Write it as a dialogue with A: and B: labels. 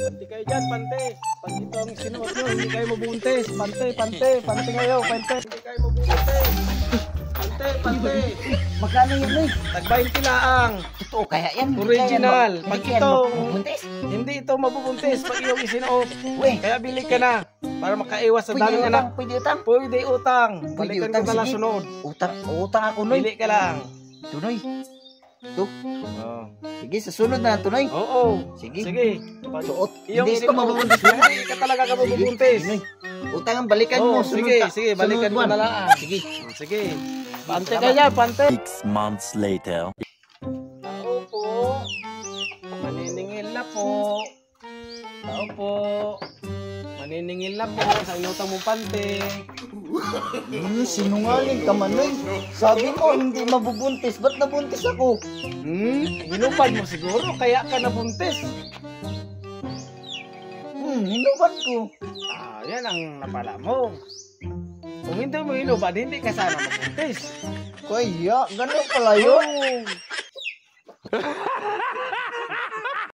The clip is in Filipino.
A: Pante kayo dyan, pante. Pag ito ang sinuot nyo, hindi kayo mabuntis. Pante kayo, pante. Hindi kayo mabuntis. Pante.
B: Magkano yun eh?
A: Tag-20 laang.
B: Totoo kaya yan?
A: Original. Pag ito,
B: mabubuntis?
A: hindi ito mabubuntis pag iyong isinuot.
B: Uy.
A: Kaya bili ka na para makaiwas sa daming anak.
B: Pwede utang?
A: Pwede utang.
B: Pwede
A: Balikan
B: utang,
A: ko na lang
B: sige.
A: sunod.
B: Utang ako, Noy.
A: Bili ka lang.
B: Tunoy. Ito.
A: Oh.
B: Sige, sa sunod na, Tunoy.
A: Oo.
B: Sige.
A: Suot.
B: Hindi ito mabubuntis.
A: Hindi ka talaga ka mabubuntis.
B: Noy. Utang ang balikan mo.
A: Sige, balikan ko na lang.
B: Sige.
A: Sige. Pante kaya, pante.
C: 6 months later.
A: Tao po. Maniningil na po. Tao po. Maniningil na po sa inutang mong pante.
B: Sinungaling ka man, Noy. Sabi mo, hindi mabubuntis. Ba't nabuntis ako?
A: Hinubad mo siguro, kaya ka nabuntis.
B: Hinubad ko.
A: Yan ang napala mo. Kung hindi mo hinubad, hindi ka sana mabuntis.
B: Kaya, ganun pala yun.